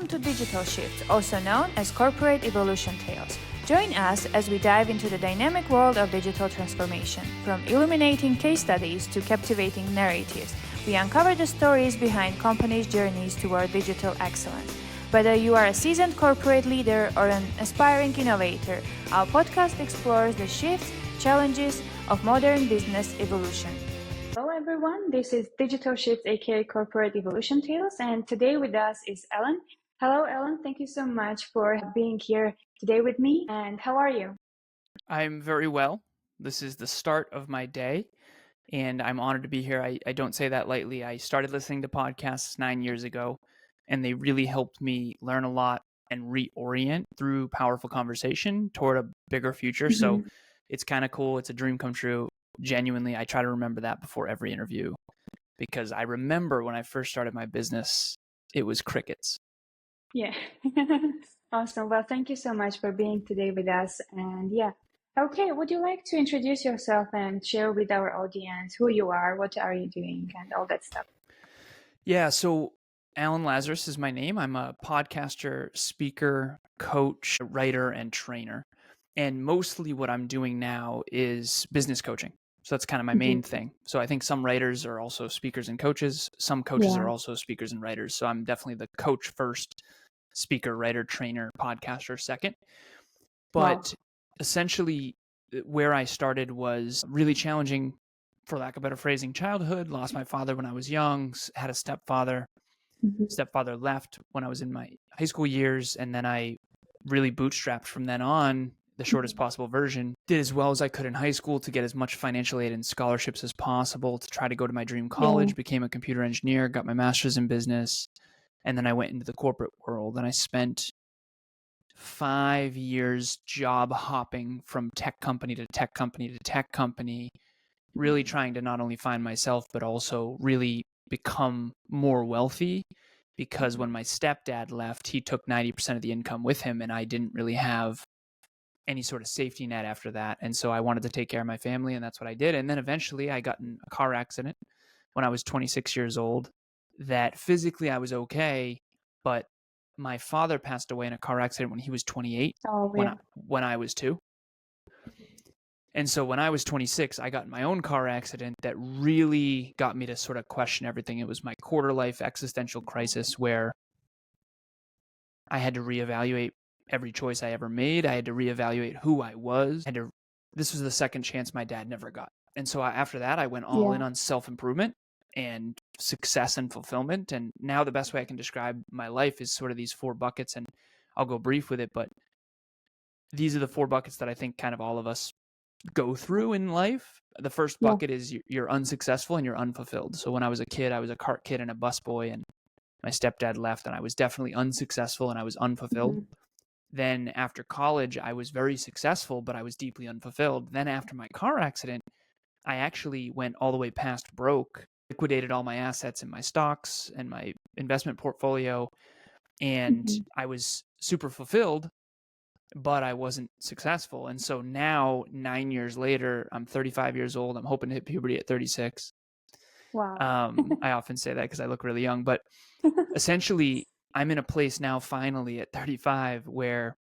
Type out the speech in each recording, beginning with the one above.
welcome to Digital Shift, also known as Corporate Evolution Tales. Join us as we dive into the dynamic world of digital transformation. From illuminating case studies to captivating narratives, we uncover the stories behind companies' journeys toward digital excellence. Whether you are a seasoned corporate leader or an aspiring innovator, our podcast explores the shifts, challenges of modern business evolution. Hello everyone, this is Digital Shift aka Corporate Evolution Tales, and today with us is Alan. Hello Alan, thank you so much for being here today with me, and how are you? I'm very well. This is the start of my day, and I'm honored to be here. I don't say that lightly. I started listening to podcasts 9 years ago, and they really helped me learn a lot and reorient through powerful conversation toward a bigger future. So it's kind of cool. It's a dream come true. Genuinely, I try to remember that before every interview, because I remember when I first started my business, it was crickets. Yeah. Awesome. Well, thank you so much for being today with us. And yeah, okay, would you like to introduce yourself and share with our audience who you are, what are you doing, and all that stuff? Yeah, so Alan Lazaros is my name. I'm a podcaster, speaker, coach, writer, and trainer. And mostly what I'm doing now is business coaching. So that's kind of my main thing. So I think some writers are also speakers and coaches. Some coaches are also speakers and writers. So I'm definitely the coach first, speaker, writer, trainer, podcaster second. But essentially, where I started was really challenging, for lack of better phrasing, childhood. Lost my father when I was young, had a stepfather. Stepfather left when I was in my high school years, and then I really bootstrapped from then on, the shortest possible version. Did as well as I could in high school to get as much financial aid and scholarships as possible to try to go to my dream college, became a computer engineer, got my master's in business, and then I went into the corporate world, and I spent 5 years job hopping from tech company to tech company to tech company, really trying to not only find myself, but also really become more wealthy. Because when my stepdad left, he took 90% of the income with him, and I didn't really have any sort of safety net after that. And so I wanted to take care of my family, and that's what I did. And then eventually I got in a car accident when I was 26 years old that physically I was okay, but my father passed away in a car accident when he was 28, when I was 2. And so when I was 26, I got in my own car accident that really got me to sort of question everything. It was my quarter life existential crisis where I had to reevaluate every choice I ever made. I had to reevaluate who I was. This was the second chance my dad never got. And so after that, I went all in on self-improvement and success and fulfillment. And now the best way I can describe my life is sort of these 4 buckets, and I'll go brief with it, but these are the 4 buckets that I think kind of all of us go through in life. The first bucket is you're unsuccessful and you're unfulfilled. So when I was a kid, I was a cart kid and a busboy, and my stepdad left, and I was definitely unsuccessful and I was unfulfilled. Then after college, I was very successful, but I was deeply unfulfilled. Then after my car accident, I actually went all the way past broke, liquidated all my assets and my stocks and my investment portfolio, and I was super fulfilled, but I wasn't successful. And so now, 9 years later, I'm 35 years old. I'm hoping to hit puberty at 36. Wow. I often say that because I look really young, but essentially I'm in a place now finally at 35 where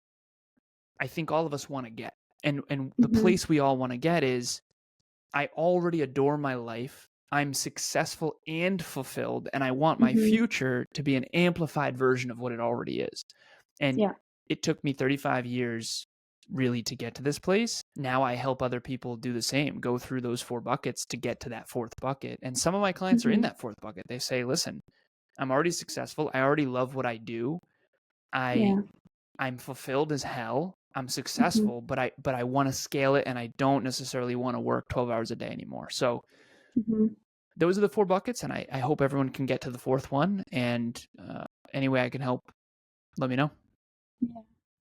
I think all of us want to get. And the place we all want to get is, I already adore my life. I'm successful and fulfilled, and I want my future to be an amplified version of what it already is. And it took me 35 years really to get to this place. Now I help other people do the same, go through those 4 buckets to get to that 4th bucket. And some of my clients are in that 4th bucket. They say, listen, I'm already successful. I already love what I do. I'm fulfilled as hell. I'm successful, but I want to scale it, and I don't necessarily want to work 12 hours a day anymore. So those are the 4 buckets, and I hope everyone can get to the 4th one. And any way I can help, let me know. Yeah,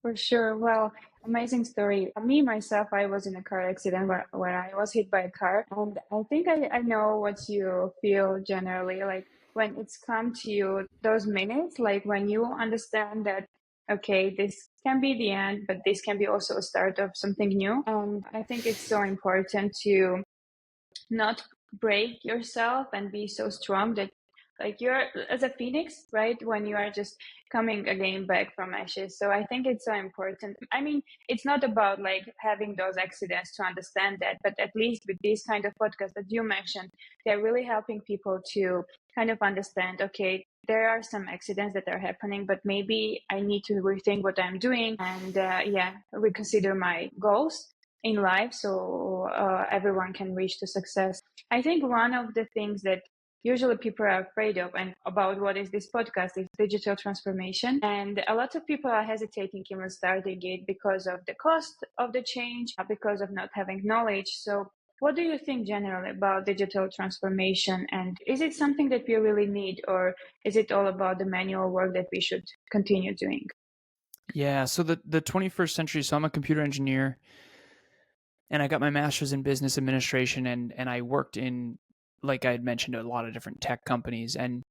for sure. Well, amazing story. Me, myself, I was in a car accident where I was hit by a car. And I think I know what you feel generally, like when it's come to you, those minutes, like when you understand that, okay, this can be the end, but this can be also a start of something new. And I think it's so important to not break yourself and be so strong that Like you're as a phoenix, right? When you are just coming again back from ashes. So I think it's so important. I mean, it's not about like having those accidents to understand that, but at least with these kind of podcasts that you mentioned, they're really helping people to kind of understand, okay, there are some accidents that are happening, but maybe I need to rethink what I'm doing and reconsider my goals in life so everyone can reach to success. I think one of the things that usually people are afraid of and about what is this podcast is digital transformation, and a lot of people are hesitating even starting it because of the cost of the change, because of not having knowledge. So what do you think generally about digital transformation, and is it something that we really need, or is it all about the manual work that we should continue doing? Yeah, so the 21st century, so I'm a computer engineer and I got my master's in business administration, and I worked in, like I had mentioned, a lot of different tech companies. And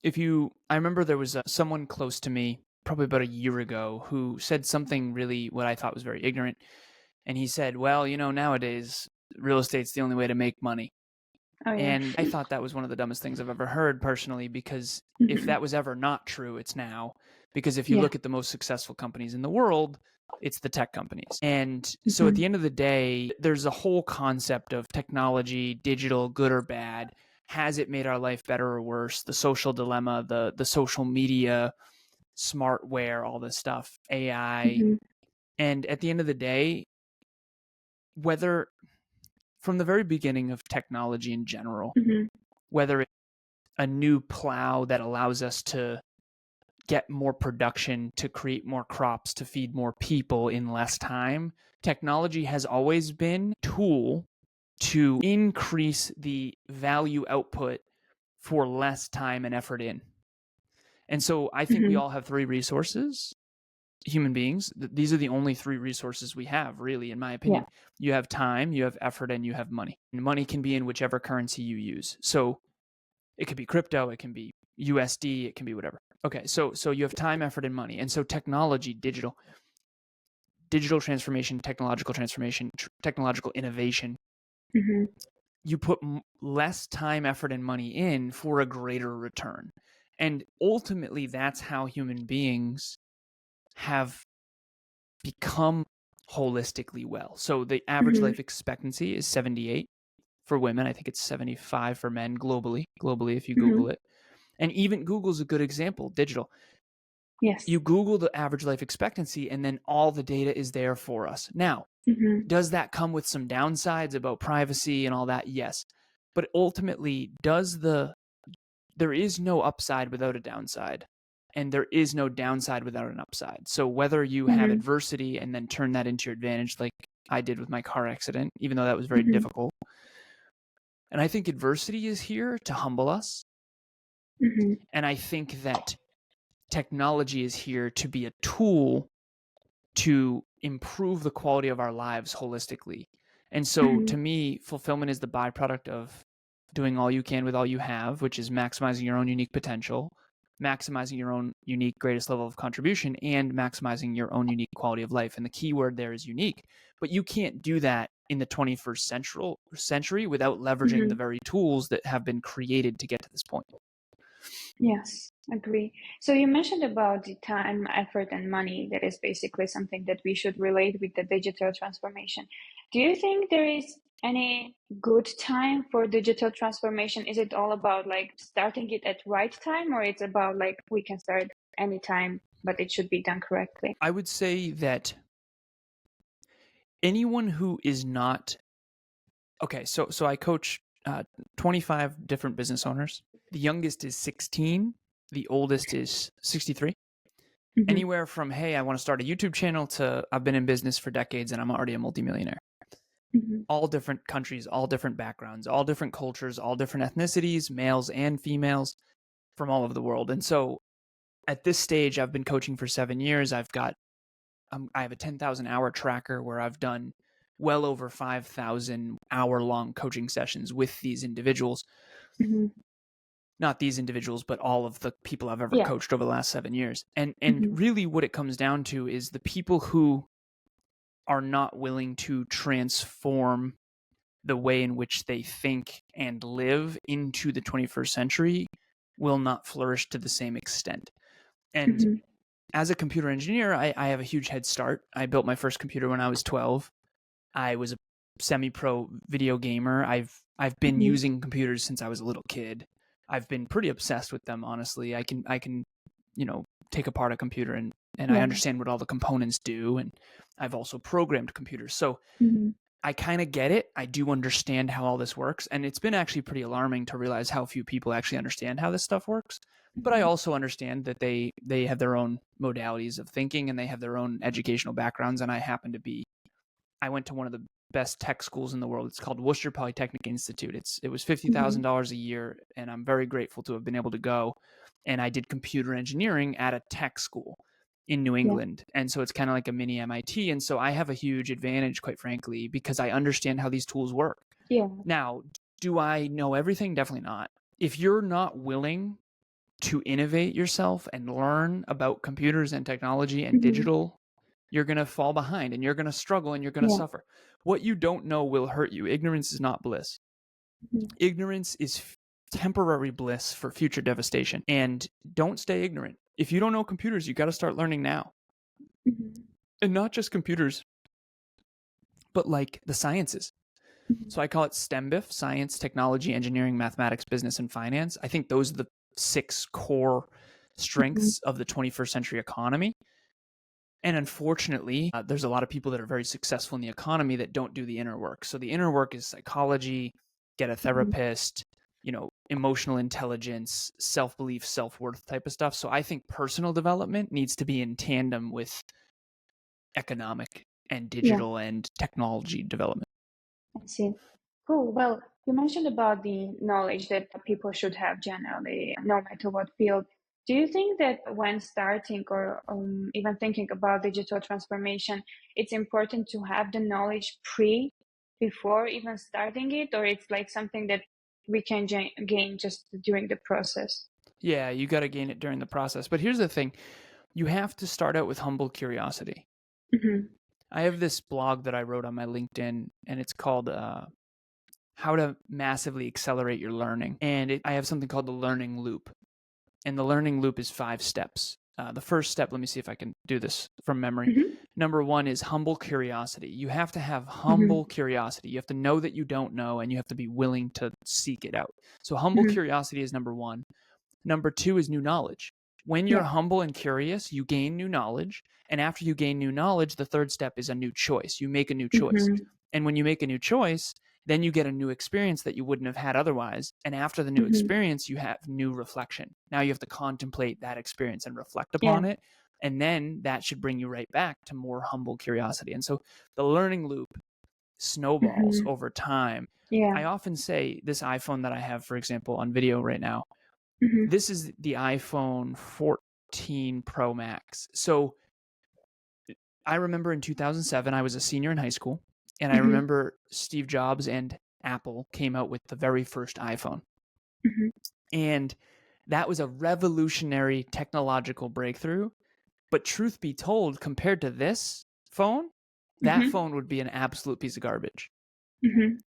I remember there was someone close to me probably about a year ago who said something really what I thought was very ignorant. And he said, well, nowadays real estate's the only way to make money. Oh yeah. And I thought that was one of the dumbest things I've ever heard personally, because if that was ever not true, it's now. Because if you Yeah. look at the most successful companies in the world, it's the tech companies. And so at the end of the day, there's a whole concept of technology, digital, good or bad. Has it made our life better or worse? The social dilemma, the social media, smartware, all this stuff, AI. And at the end of the day, whether from the very beginning of technology in general, whether it's a new plow that allows us to get more production, to create more crops, to feed more people in less time, technology has always been a tool to increase the value output for less time and effort in. And so I think we all have three resources, human beings. These are the only three resources we have, really, in my opinion. Yeah. You have time, you have effort, and you have money. And money can be in whichever currency you use. So it could be crypto, it can be USD, it can be whatever. Okay, so you have time, effort, and money. And so technology, digital transformation, technological innovation, you put less time, effort, and money in for a greater return. And ultimately, that's how human beings have become holistically well. So the average life expectancy is 78 for women. I think it's 75 for men globally, if you Google it. And even Google's a good example, digital. Yes. You Google the average life expectancy and then all the data is there for us. Now, does that come with some downsides about privacy and all that? Yes. But ultimately, there is no upside without a downside. And there is no downside without an upside. So whether you have adversity and then turn that into your advantage, like I did with my car accident, even though that was very difficult. And I think adversity is here to humble us. And I think that technology is here to be a tool to improve the quality of our lives holistically. And so to me, fulfillment is the byproduct of doing all you can with all you have, which is maximizing your own unique potential, maximizing your own unique greatest level of contribution, and maximizing your own unique quality of life. And the key word there is unique. But you can't do that in the 21st century without leveraging the very tools that have been created to get to this point. Yes, agree. So you mentioned about the time, effort, and money. That is basically something that we should relate with the digital transformation. Do you think there is any good time for digital transformation? Is it all about like starting it at right time, or it's about like we can start anytime, but it should be done correctly? I would say that anyone who is not okay, so I coach 25 different business owners. The youngest is 16. The oldest is 63. Anywhere from, hey, I want to start a YouTube channel to I've been in business for decades and I'm already a multimillionaire. All different countries, all different backgrounds, all different cultures, all different ethnicities, males and females from all over the world. And so at this stage, I've been coaching for 7 years. I have a 10,000 hour tracker where I've done well over 5,000 hour-long coaching sessions with these individuals. Not these individuals, but all of the people I've ever coached over the last 7 years. And really what it comes down to is the people who are not willing to transform the way in which they think and live into the 21st century will not flourish to the same extent. And as a computer engineer, I have a huge head start. I built my first computer when I was 12. I was a semi-pro video gamer. I've been using computers since I was a little kid. I've been pretty obsessed with them, honestly. I can take apart a computer and I understand what all the components do, and I've also programmed computers. So I kind of get it. I do understand how all this works, and it's been actually pretty alarming to realize how few people actually understand how this stuff works. But I also understand that they have their own modalities of thinking and they have their own educational backgrounds, and I went to one of the best tech schools in the world. It's called Worcester Polytechnic Institute. It was $50,000 a year, and I'm very grateful to have been able to go. And I did computer engineering at a tech school in New England. And so it's kind of like a mini MIT. And so I have a huge advantage, quite frankly, because I understand how these tools work. Now, do I know everything? Definitely not. If you're not willing to innovate yourself and learn about computers and technology and digital, you're going to fall behind and you're going to struggle and you're going to suffer. What you don't know will hurt you. Ignorance is not bliss. Ignorance is temporary bliss for future devastation. And don't stay ignorant. If you don't know computers, you got to start learning now. And not just computers, but like the sciences. So I call it STEMBIF: science, technology, engineering, mathematics, business, and finance. I think those are the 6 core strengths of the 21st century economy. And unfortunately, there's a lot of people that are very successful in the economy that don't do the inner work. So the inner work is psychology, get a therapist, emotional intelligence, self-belief, self-worth type of stuff. So I think personal development needs to be in tandem with economic and digital and technology development. I see. Cool. Well, you mentioned about the knowledge that people should have generally, no matter what field. Do you think that when starting or even thinking about digital transformation, it's important to have the knowledge before even starting it, or it's like something that we can gain just during the process? Yeah, you got to gain it during the process. But here's the thing. You have to start out with humble curiosity. I have this blog that I wrote on my LinkedIn, and it's called How to Massively Accelerate Your Learning. And I have something called the learning loop. And the learning loop is 5 steps. The first step, let me see if I can do this from memory. Number 1 is humble curiosity. You have to have humble curiosity. You have to know that you don't know, and you have to be willing to seek it out. So humble curiosity is number 1. Number 2 is new knowledge. When you're humble and curious, you gain new knowledge. And after you gain new knowledge, the third step is a new choice. You make a new choice. And when you make a new choice, then you get a new experience that you wouldn't have had otherwise. And after the new experience, you have new reflection. Now you have to contemplate that experience and reflect upon it. And then that should bring you right back to more humble curiosity. And so the learning loop snowballs over time. I often say this iPhone that I have, for example, on video right now, this is the iPhone 14 Pro Max. So I remember in 2007, I was a senior in high school. And I remember Steve Jobs and Apple came out with the very first iPhone. And that was a revolutionary technological breakthrough. But truth be told, compared to this phone, that phone would be an absolute piece of garbage.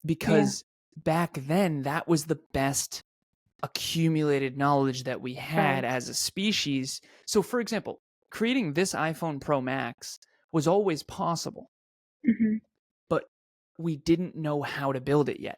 Because back then, that was the best accumulated knowledge that we had as a species. So for example, creating this iPhone Pro Max was always possible. But we didn't know how to build it yet.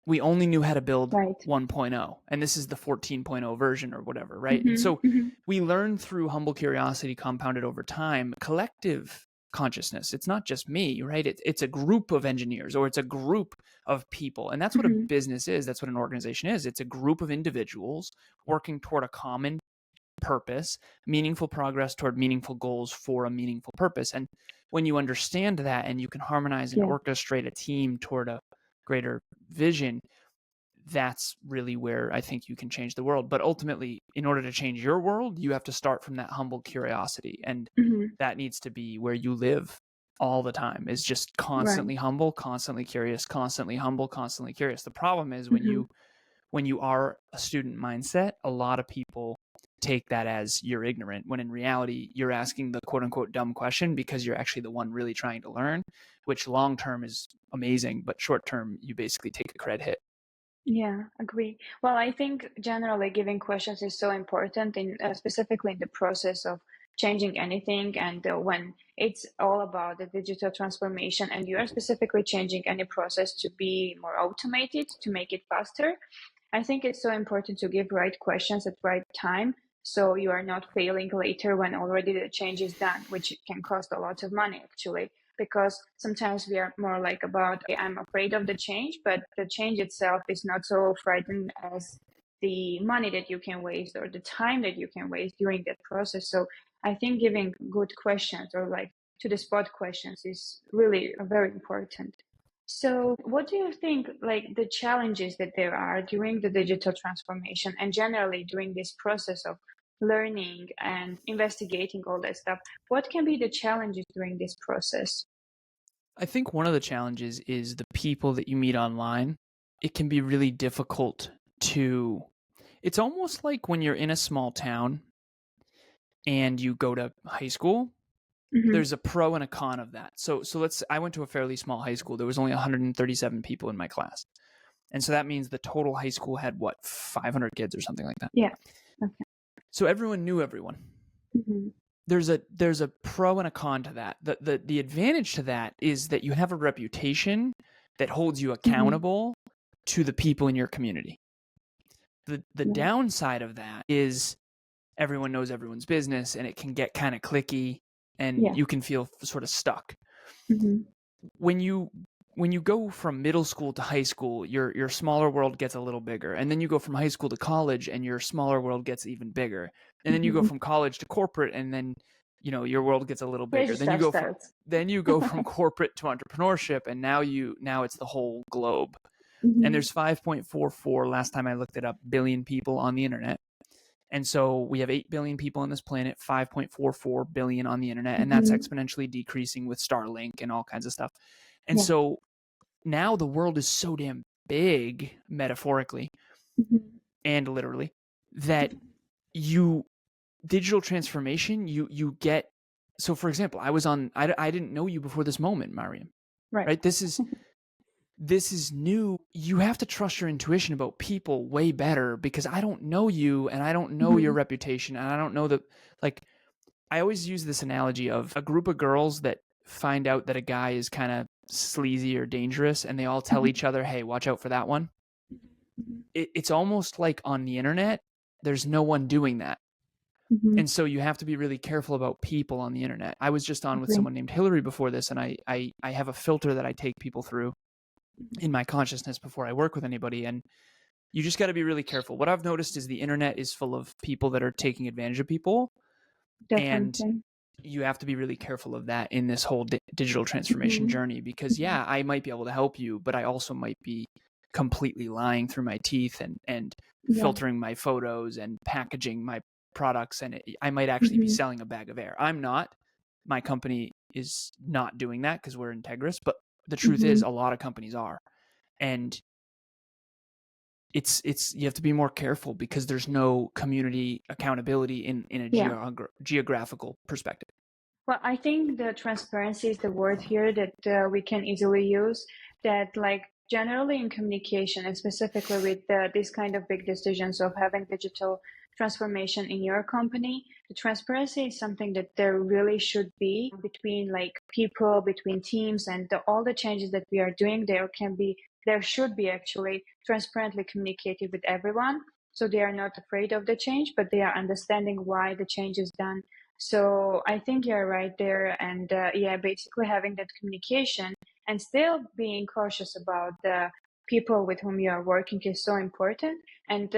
We only knew how to build 1.0, and this is the 14.0 version or whatever, right? And so we learn through humble curiosity compounded over time, collective consciousness. It's not just me, right? It's a group of engineers, or it's a group of people. And that's what a business is. That's what an organization is. It's a group of individuals working toward a common purpose, meaningful progress toward meaningful goals for a meaningful purpose. And when you understand that and you can harmonize and orchestrate a team toward a greater vision, that's really where I think you can change the world. But ultimately, in order to change your world, you have to start from that humble curiosity. And that needs to be where you live all the time, is just constantly humble, constantly curious, constantly humble, constantly curious. The problem is when you are a student mindset, a lot of people take that as you're ignorant, when in reality, you're asking the quote unquote dumb question because you're actually the one really trying to learn, which long term is amazing, but short term, you basically take a cred hit. Yeah, agree. Well, I think generally giving questions is so important in specifically in the process of changing anything, and when it's all about the digital transformation and you are specifically changing any process to be more automated, to make it faster. I think it's so important to give right questions at right time so you are not failing later when already the change is done, which can cost a lot of money actually. Because sometimes we are more like about, okay, I'm afraid of the change, but the change itself is not so frightening as the money that you can waste or the time that you can waste during that process. So I think giving good questions or like to the spot questions is really very important. So, what do you think, like the challenges that there are during the digital transformation and generally during this process of learning and investigating all that stuff? What can be the challenges during this process? I think one of the challenges is the people that you meet online. It can be really difficult to. It's almost like when you're in a small town and you go to high school. Mm-hmm. There's a pro and a con of that. So I went to a fairly small high school. There was only 137 people in my class. And so that means the total high school had 500 kids or something like that. Yeah. Okay. So everyone knew everyone. Mm-hmm. There's a pro and a con to that. The advantage to that is that you have a reputation that holds you accountable to the people in your community. The Yeah. downside of that is everyone knows everyone's business and it can get kind of cliquey and Yeah. you can feel sort of stuck. Mm-hmm. When you go from middle school to high school, your smaller world gets a little bigger, and then you go from high school to college and your smaller world gets even bigger, and then you go from college to corporate, and then your world gets a little bigger. Crazy stuff starts. Then you go from corporate to entrepreneurship, and now it's the whole globe. Mm-hmm. And there's 5.44 last time I looked it up billion people on the internet. And so we have 8 billion people on this planet, 5.44 billion on the internet, and that's exponentially decreasing with Starlink and all kinds of stuff. And so now the world is so damn big, metaphorically and literally, that digital transformation, you get. So for example, I didn't know you before this moment, Mariam. Right? This is new. You have to trust your intuition about people way better because I don't know you and I don't know your reputation and I don't know I always use this analogy of a group of girls that find out that a guy is kind of sleazy or dangerous and they all tell each other, hey, watch out for that one. It's almost like on the internet, there's no one doing that. And so you have to be really careful about people on the internet. I was just on with someone named Hillary before this, and I have a filter that I take people through in my consciousness before I work with anybody. And you just got to be really careful. What I've noticed is the internet is full of people that are taking advantage of people. Definitely. And you have to be really careful of that in this whole digital transformation journey, because I might be able to help you, but I also might be completely lying through my teeth and filtering my photos and packaging my products. And I might actually be selling a bag of air. I'm not. My company is not doing that because we're integrous, but the truth is a lot of companies are. And it's you have to be more careful because there's no community accountability in a geographical perspective. Well, I think the transparency is the word here that we can easily use. That like generally in communication and specifically with these kind of big decisions of having digital transformation in your company, the transparency is something that there really should be between like people, between teams, and all the changes that we are doing. There should be actually transparently communicated with everyone, so they are not afraid of the change, but they are understanding why the change is done. So I think you're right there, and basically having that communication and still being cautious about the people with whom you are working is so important. And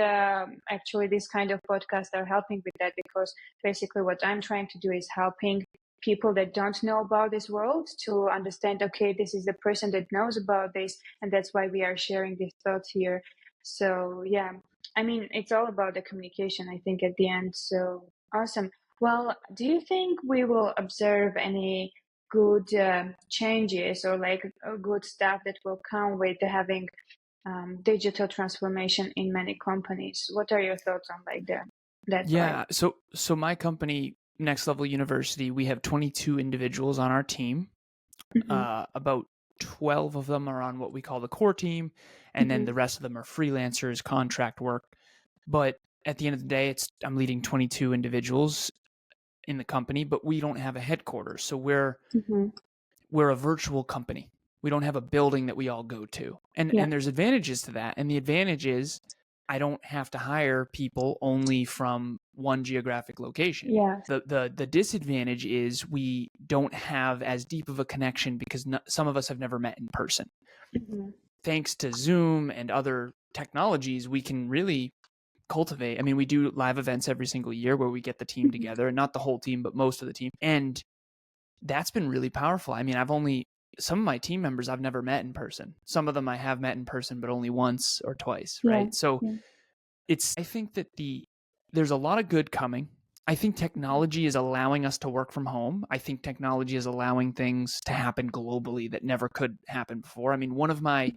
actually, these kind of podcasts are helping with that, because basically what I'm trying to do is helping people that don't know about this world to understand, okay, this is the person that knows about this, and that's why we are sharing these thoughts here. So yeah, I mean, it's all about the communication, I think, at the end. So awesome. Well, do you think we will observe any good changes or like good stuff that will come with having digital transformation in many companies? What are your thoughts on like that Yeah. part? So my company, Next Level University, we have 22 individuals on our team. About 12 of them are on what we call the core team, and then the rest of them are freelancers, contract work. But at the end of the day, I'm leading 22 individuals in the company, but we don't have a headquarters. So we're a virtual company. We don't have a building that we all go to. And there's advantages to that. And the advantage is I don't have to hire people only from one geographic location. Yes. The disadvantage is we don't have as deep of a connection because some of us have never met in person. Thanks to Zoom and other technologies, we can really cultivate. I mean, we do live events every single year where we get the team together, not the whole team, but most of the team. And that's been really powerful. I mean, some of my team members I've never met in person. Some of them I have met in person, but only once or twice, right? So I think that there's a lot of good coming. I think technology is allowing us to work from home. I think technology is allowing things to happen globally that never could happen before. I mean, one of my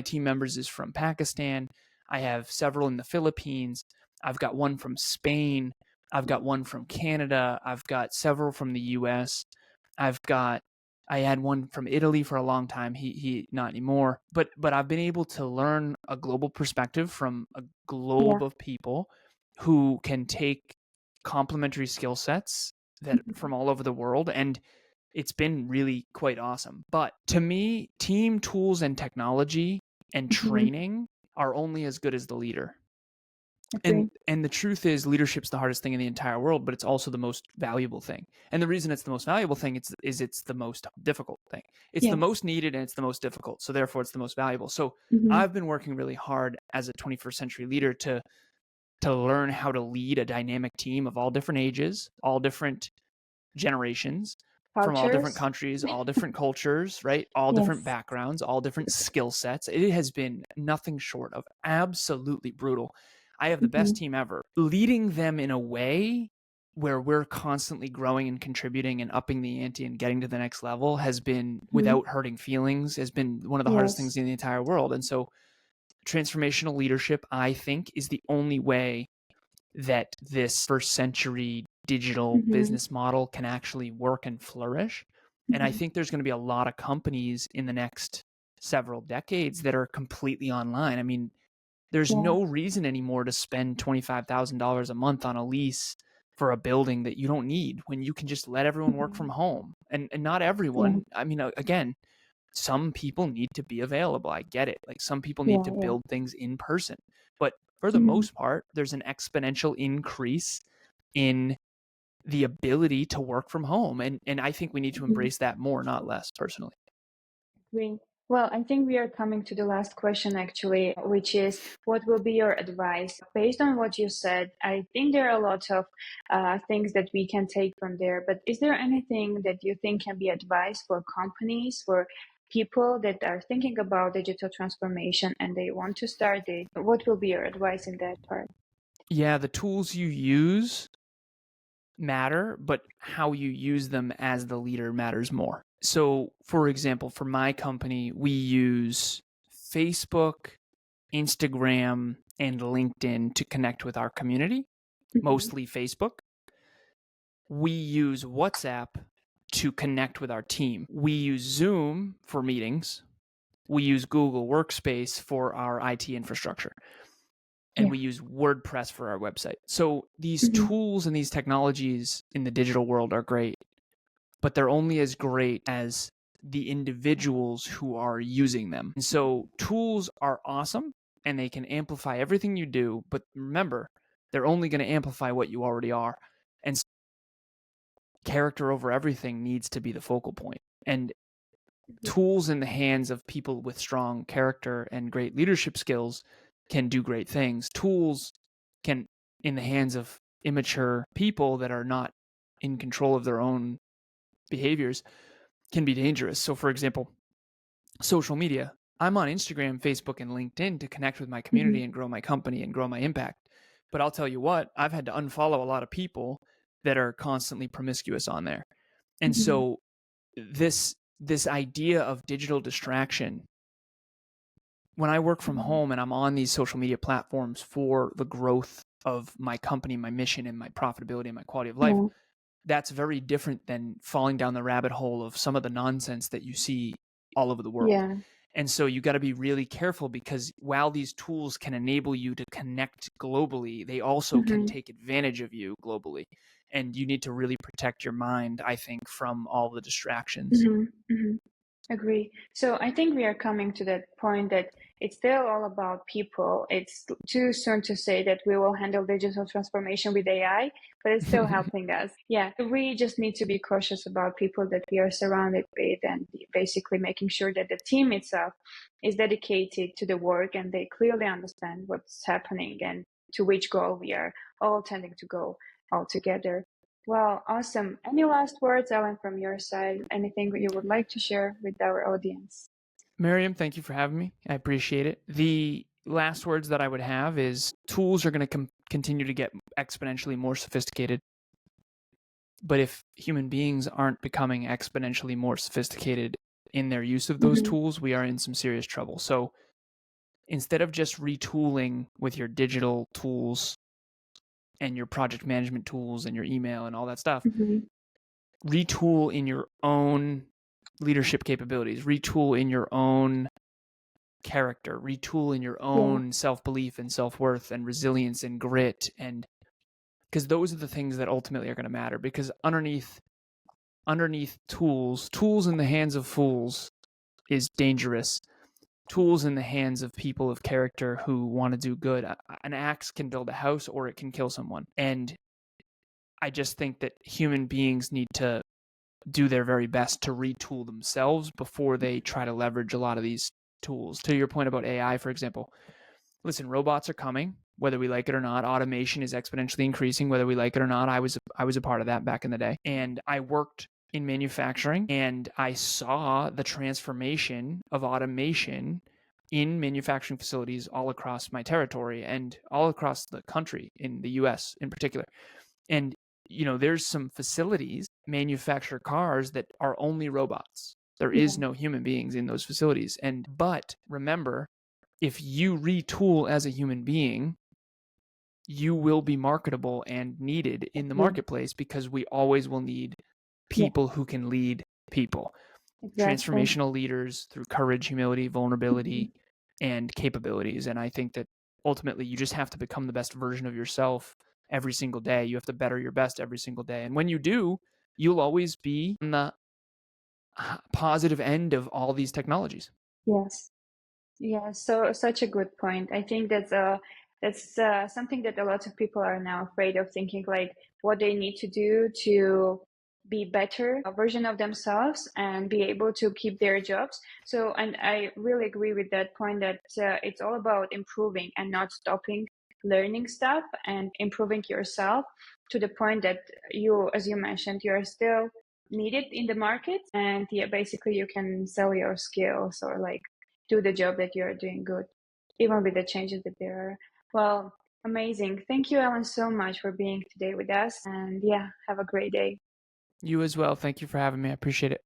team members is from Pakistan. I have several in the Philippines. I've got one from Spain. I've got one from Canada. I've got several from the US. I had one from Italy for a long time. He not anymore. But I've been able to learn a global perspective from a globe of people who can take complementary skill sets that from all over the world, and it's been really quite awesome. But to me, team tools and technology and training are only as good as the leader. And the truth is, leadership's the hardest thing in the entire world, but it's also the most valuable thing. And the reason it's the most valuable thing is it's the most difficult thing. It's the most needed and it's the most difficult. So therefore, it's the most valuable. So I've been working really hard as a 21st century leader to learn how to lead a dynamic team of all different ages, all different generations, from all different countries, all different cultures, right? All different backgrounds, all different skill sets. It has been nothing short of absolutely brutal. I have the best team ever. Leading them in a way where we're constantly growing and contributing and upping the ante and getting to the next level has been, without hurting feelings, has been one of the hardest things in the entire world. And so transformational leadership, I think, is the only way that this first century digital business model can actually work and flourish. And I think there's going to be a lot of companies in the next several decades that are completely online. I mean, there's no reason anymore to spend $25,000 a month on a lease for a building that you don't need when you can just let everyone work from home. And not everyone. I mean, again, some people need to be available. I get it. Like some people need to build things in person. But for the most part, there's an exponential increase in the ability to work from home. And I think we need to embrace that more, not less, personally. Well, I think we are coming to the last question, actually, which is, what will be your advice? Based on what you said, I think there are a lot of things that we can take from there. But is there anything that you think can be advice for companies, for people that are thinking about digital transformation and they want to start it? What will be your advice in that part? Yeah, the tools you use matter, but how you use them as the leader matters more. So, for example, for my company, we use Facebook, Instagram, and LinkedIn to connect with our community, mostly Facebook. We use WhatsApp to connect with our team. We use Zoom for meetings. We use Google Workspace for our IT infrastructure. And we use WordPress for our website. So these tools and these technologies in the digital world are great, but they're only as great as the individuals who are using them. And so tools are awesome and they can amplify everything you do, but remember, they're only going to amplify what you already are. And so character over everything needs to be the focal point. And tools in the hands of people with strong character and great leadership skills can do great things. Tools can, in the hands of immature people that are not in control of their own behaviors, can be dangerous. So, for example, social media. I'm on Instagram, Facebook, and LinkedIn to connect with my community and grow my company and grow my impact. But I'll tell you what, I've had to unfollow a lot of people that are constantly promiscuous on there. And so this idea of digital distraction, when I work from home and I'm on these social media platforms for the growth of my company, my mission, and my profitability and my quality of life, that's very different than falling down the rabbit hole of some of the nonsense that you see all over the world. Yeah. And so you got to be really careful, because while these tools can enable you to connect globally, they also can take advantage of you globally. And you need to really protect your mind, I think, from all the distractions. Agree. So I think we are coming to that point that it's still all about people. It's too soon to say that we will handle digital transformation with AI, but it's still helping us. Yeah, we just need to be cautious about people that we are surrounded with, and basically making sure that the team itself is dedicated to the work and they clearly understand what's happening and to which goal we are all tending to go all together. Well, awesome. Any last words, Alan, from your side? Anything that you would like to share with our audience? Mariam, thank you for having me. I appreciate it. The last words that I would have is tools are going to continue to get exponentially more sophisticated. But if human beings aren't becoming exponentially more sophisticated in their use of those tools, we are in some serious trouble. So instead of just retooling with your digital tools and your project management tools and your email and all that stuff, retool in your own leadership capabilities, retool in your own character, retool in your own self-belief and self-worth and resilience and grit, and because those are the things that ultimately are going to matter. Because underneath tools in the hands of fools is dangerous. Tools in the hands of people of character who want to do good. An axe can build a house or it can kill someone. And I just think that human beings need to do their very best to retool themselves before they try to leverage a lot of these tools. To your point about AI, for example, listen, robots are coming, whether we like it or not. Automation is exponentially increasing, whether we like it or not. I was a part of that back in the day. And I worked in manufacturing, and I saw the transformation of automation in manufacturing facilities all across my territory and all across the country, in the US in particular. And, there's some facilities manufacture cars that are only robots. There is no human beings in those facilities. But remember, if you retool as a human being, you will be marketable and needed in the marketplace, because we always will need people who can lead people. Transformational leaders through courage, humility, vulnerability, and capabilities. And I think that ultimately you just have to become the best version of yourself every single day. You have to better your best every single day. And when you do, you'll always be on the positive end of all these technologies. Yes. Yeah, so such a good point. I think that's something that a lot of people are now afraid of, thinking like what they need to do to be better a version of themselves and be able to keep their jobs. So, and I really agree with that point that it's all about improving and not stopping learning stuff and improving yourself to the point that you, as you mentioned, you are still needed in the market, and basically you can sell your skills or like do the job that you're doing good, even with the changes that there are. Well, amazing. Thank you, Alan, so much for being today with us. And have a great day. You as well. Thank you for having me. I appreciate it.